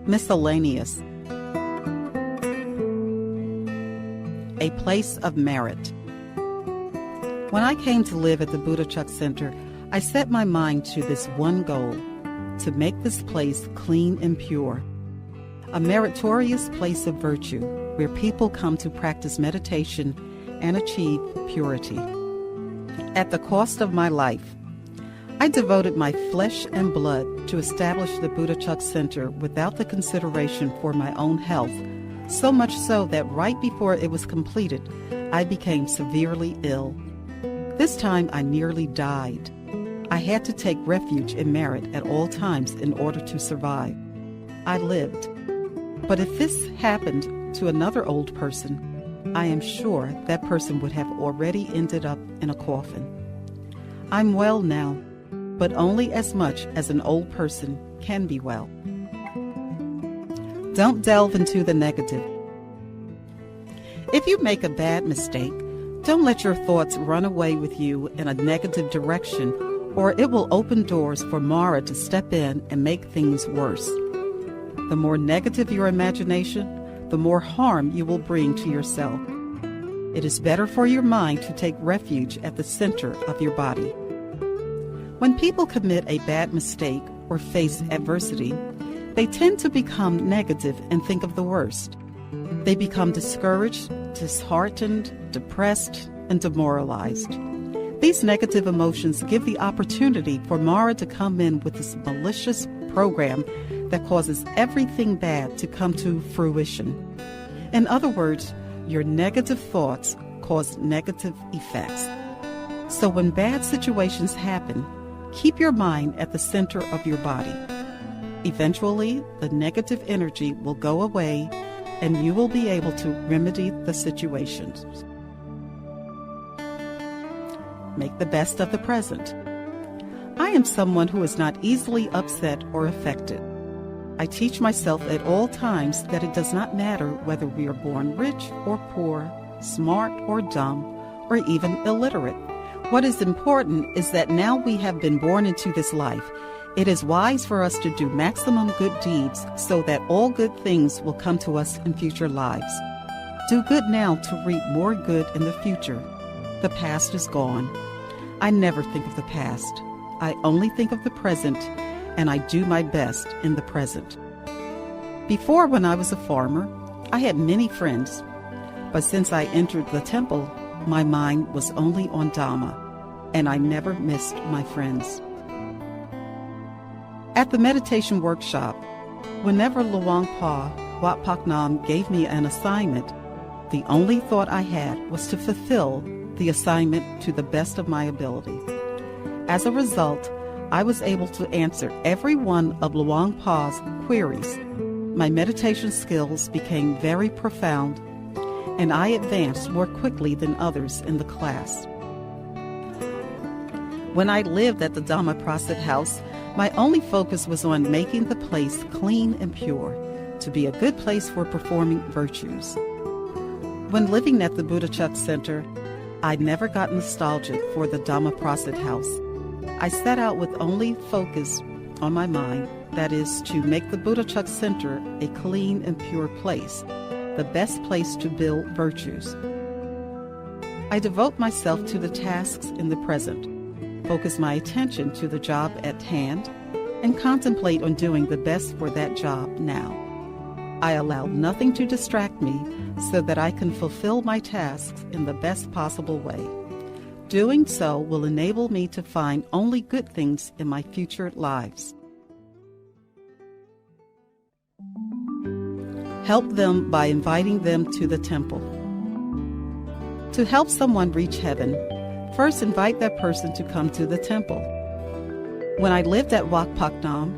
Miscellaneous. A place of merit. When I came to live at the Buddha-Chuk Center, I set my mind to this one goal: to make this place clean and pure. A meritorious place of virtue where people come to practice meditation and achieve purity. At the cost of my life, I devoted my flesh and blood to establish the Buddha-Chuk Center without the consideration for my own health, so much so that right before it was completed, I became severely ill. This time I nearly died. I had to take refuge in merit at all times in order to survive. I lived. But if this happened to another old person, I am sure that person would have already ended up in a coffin. I'm well now, but only as much as an old person can be well. Don't delve into the negative. If you make a bad mistake, don't let your thoughts run away with you in a negative direction, or it will open doors for Mara to step in and make things worse. The more negative your imagination, the more harm you will bring to yourself. It is better for your mind to take refuge at the center of your body. When people commit a bad mistake or face adversity, they tend to become negative and think of the worst. They become discouraged, disheartened, depressed, and demoralized. These negative emotions give the opportunity for Mara to come in with this malicious program that causes everything bad to come to fruition. In other words, your negative thoughts cause negative effects. So when bad situations happen, keep your mind at the center of your body. Eventually, the negative energy will go away and you will be able to remedy the situations. Make the best of the present. I am someone who is not easily upset or affected. I teach myself at all times that it does not matter whether we are born rich or poor, smart or dumb, or even illiterate. What is important is that now we have been born into this life, it is wise for us to do maximum good deeds so that all good things will come to us in future lives. Do good now to reap more good in the future. The past is gone. I never think of the past. I only think of the present, and I do my best in the present. Before, when I was a farmer, I had many friends, but since I entered the temple, my mind was only on Dhamma, and I never missed my friends. At the meditation workshop, whenever Luang Pa Wat Pak Nam gave me an assignment, the only thought I had was to fulfill the assignment to the best of my ability. As a result, I was able to answer every one of Luang Pa's queries. My meditation skills became very profound, and I advanced more quickly than others in the class. When I lived at the Dhamma Prasit House, my only focus was on making the place clean and pure, to be a good place for performing virtues. When living at the Buddha-Chuk Center, I never got nostalgic for the Dhamma Prasit House. I set out with only focus on my mind, that is, to make the Buddha-Chuk Center a clean and pure place, the best place to build virtues. I devote myself to the tasks in the present, focus my attention to the job at hand, and contemplate on doing the best for that job now. I allow nothing to distract me so that I can fulfill my tasks in the best possible way. Doing so will enable me to find only good things in my future lives. Help them by inviting them to the temple. To help someone reach heaven, first invite that person to come to the temple. When I lived at Wat Pak Nam,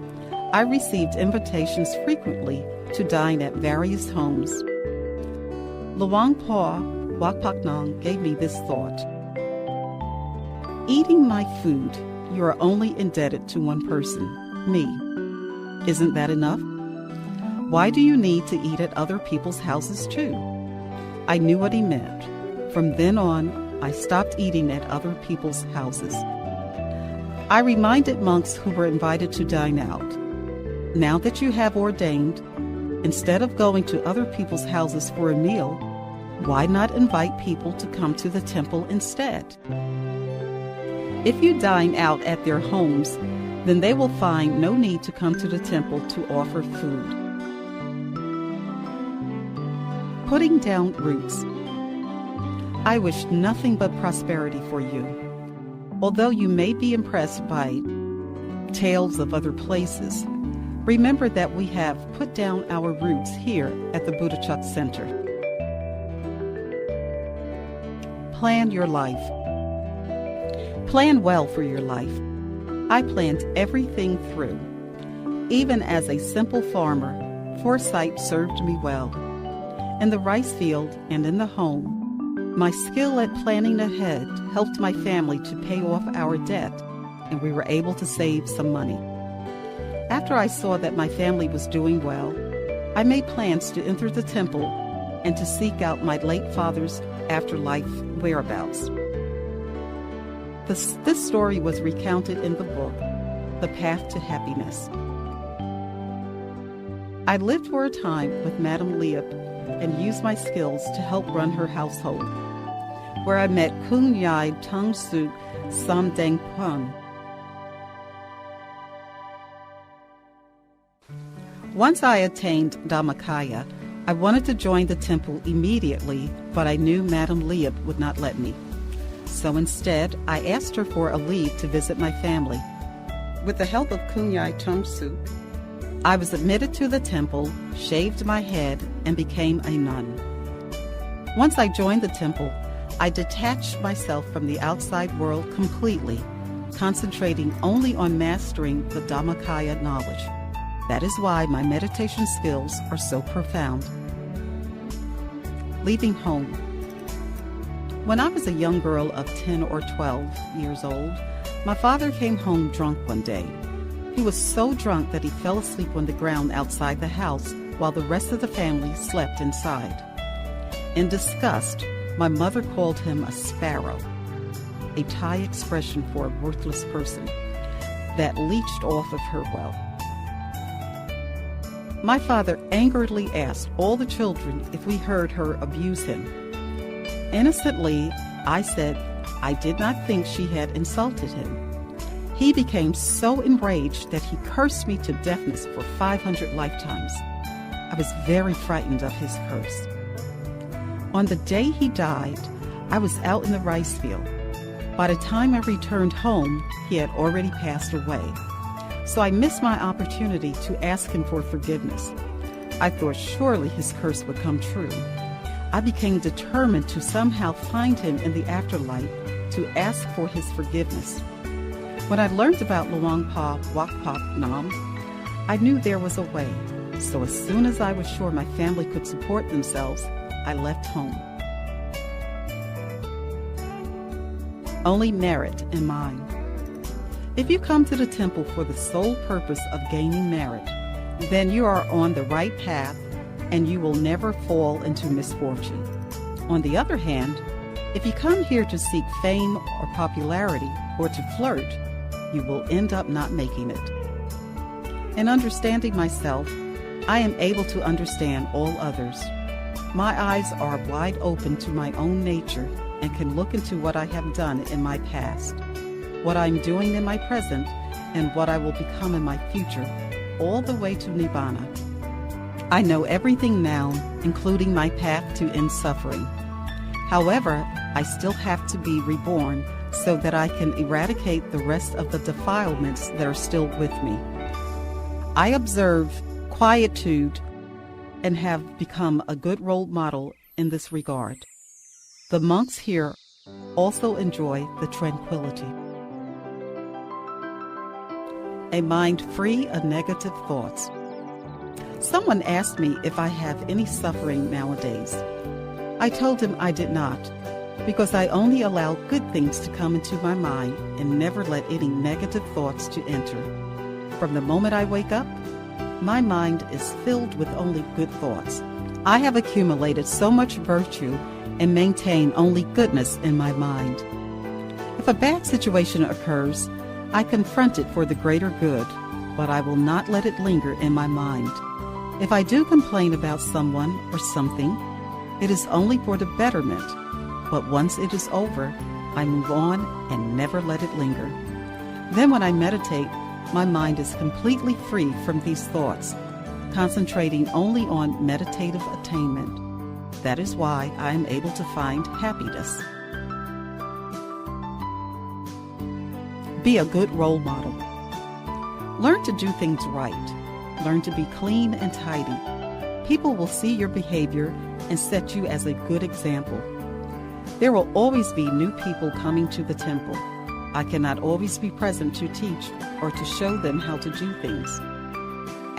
I received invitations frequently to dine at various homes. Luang Pa Wat Pak Nam gave me this thought: eating my food, you are only indebted to one person, me. Isn't that enough? Why do you need to eat at other people's houses too? I knew what he meant. From then on, I stopped eating at other people's houses. I reminded monks who were invited to dine out. Now that you have ordained, instead of going to other people's houses for a meal, why not invite people to come to the temple instead? If you dine out at their homes, then they will find no need to come to the temple to offer food. Putting down roots. I wish nothing but prosperity for you. Although you may be impressed by tales of other places, remember that we have put down our roots here at the Buddhachak Center. Plan your life. Plan well for your life. I planned everything through. Even as a simple farmer, foresight served me well. In the rice field and in the home, my skill at planning ahead helped my family to pay off our debt, and we were able to save some money. After I saw that my family was doing well, I made plans to enter the temple and to seek out my late father's afterlife whereabouts. This story was recounted in the book, The Path to Happiness. I lived for a time with Madame Liep and used my skills to help run her household, where I met Khun Somjairao. Once I attained Dhammakaya, I wanted to join the temple immediately, but I knew Madame Liep would not let me. So instead, I asked her for a leave to visit my family. With the help of Khun I was admitted to the temple, shaved my head, and became a nun. Once I joined the temple, I detached myself from the outside world completely, concentrating only on mastering the Dhammakaya knowledge. That is why my meditation skills are so profound. Leaving home. When I was a young girl of 10 or 12 years old, my father came home drunk one day. He was so drunk that he fell asleep on the ground outside the house while the rest of the family slept inside. In disgust, my mother called him a sparrow, a Thai expression for a worthless person that leached off of her wealth. My father angrily asked all the children if we heard her abuse him. Innocently, I said I did not think she had insulted him. He became so enraged that he cursed me to deafness for 500 lifetimes. I was very frightened of his curse. On the day he died, I was out in the rice field. By the time I returned home, he had already passed away. So I missed my opportunity to ask him for forgiveness. I thought surely his curse would come true. I became determined to somehow find him in the afterlife to ask for his forgiveness. When I learned about Luang Pa Wakpak Nam, I knew there was a way. So as soon as I was sure my family could support themselves, I left home. Only merit in mind. If you come to the temple for the sole purpose of gaining merit, then you are on the right path and you will never fall into misfortune. On the other hand, if you come here to seek fame or popularity or to flirt, you will end up not making it. In understanding myself, I am able to understand all others. My eyes are wide open to my own nature and can look into what I have done in my past, what I'm doing in my present, and what I will become in my future, all the way to Nibbana. I know everything now, including my path to end suffering. However, I still have to be reborn so that I can eradicate the rest of the defilements that are still with me. I observe quietude and have become a good role model in this regard. The monks here also enjoy the tranquility. A mind free of negative thoughts. Someone asked me if I have any suffering nowadays. I told him I did not, because I only allow good things to come into my mind and never let any negative thoughts to enter. From the moment I wake up, my mind is filled with only good thoughts. I have accumulated so much virtue and maintain only goodness in my mind. If a bad situation occurs, I confront it for the greater good, but I will not let it linger in my mind. If I do complain about someone or something, it is only for the betterment, but once it is over, I move on and never let it linger. Then when I meditate, my mind is completely free from these thoughts, concentrating only on meditative attainment. That is why I am able to find happiness. Be a good role model. Learn to do things right. Learn to be clean and tidy. People will see your behavior and set you as a good example. There will always be new people coming to the temple. I cannot always be present to teach or to show them how to do things.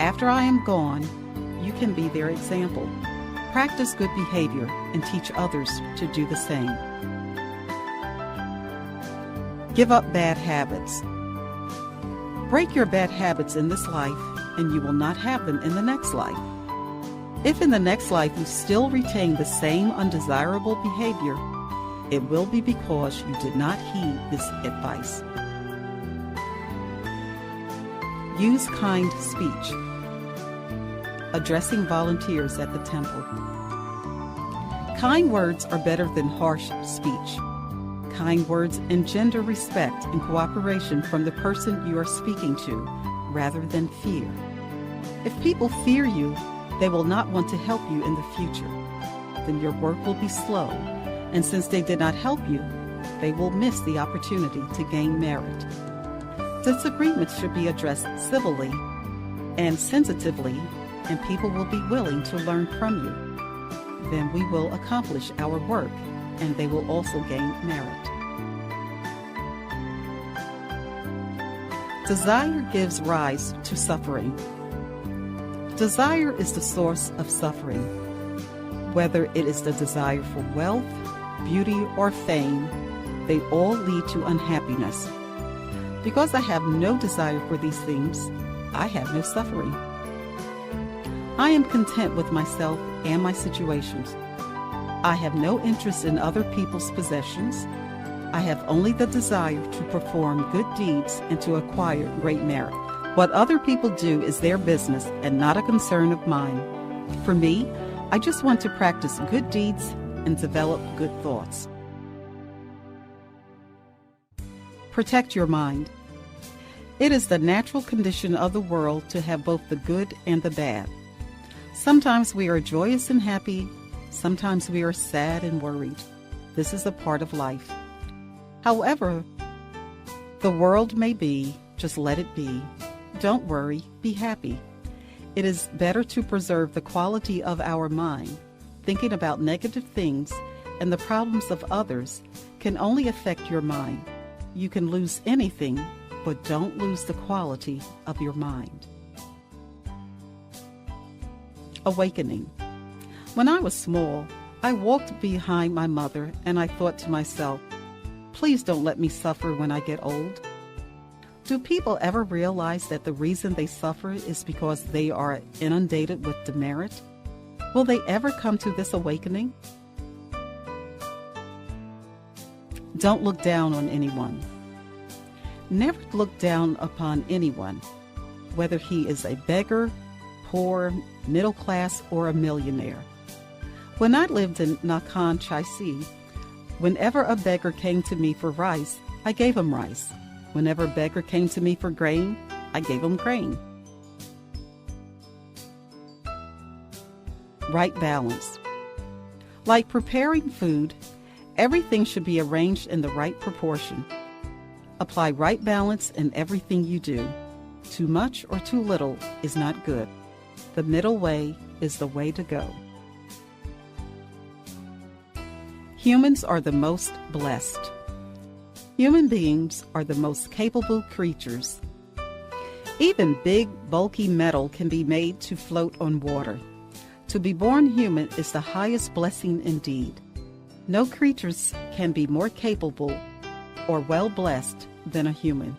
After I am gone, you can be their example. Practice good behavior and teach others to do the same. Give up bad habits. Break your bad habits in this life, and you will not have them in the next life. If in the next life you still retain the same undesirable behavior, it will be because you did not heed this advice. Use kind speech. Addressing volunteers at the temple. Kind words are better than harsh speech. Kind words engender respect and cooperation from the person you are speaking to, rather than fear. If people fear you, they will not want to help you in the future. Then your work will be slow, and since they did not help you, they will miss the opportunity to gain merit. Disagreements should be addressed civilly and sensitively, and people will be willing to learn from you. Then we will accomplish our work, and they will also gain merit. Desire gives rise to suffering. Desire is the source of suffering. Whether it is the desire for wealth, beauty, or fame, they all lead to unhappiness. Because I have no desire for these things, I have no suffering. I am content with myself and my situations. I have no interest in other people's possessions. I have only the desire to perform good deeds and to acquire great merit. What other people do is their business and not a concern of mine. For me, I just want to practice good deeds and develop good thoughts. Protect your mind. It is the natural condition of the world to have both the good and the bad. Sometimes we are joyous and happy. Sometimes we are sad and worried. This is a part of life. However the world may be, just let it be. Don't worry, be happy. It is better to preserve the quality of our mind. Thinking about negative things and the problems of others can only affect your mind. You can lose anything, but don't lose the quality of your mind. Awakening. When I was small, I walked behind my mother and I thought to myself, please don't let me suffer when I get old. Do people ever realize that the reason they suffer is because they are inundated with demerit? Will they ever come to this awakening? Don't look down on anyone. Never look down upon anyone, whether he is a beggar, poor, middle class, or a millionaire. When I lived in Nakhon Chai-si, whenever a beggar came to me for rice, I gave him rice. Whenever a beggar came to me for grain, I gave him grain. Right balance. Like preparing food, everything should be arranged in the right proportion. Apply right balance in everything you do. Too much or too little is not good. The middle way is the way to go. Humans are the most blessed. Human beings are the most capable creatures. Even big, bulky metal can be made to float on water. To be born human is the highest blessing indeed. No creatures can be more capable or well blessed than a human.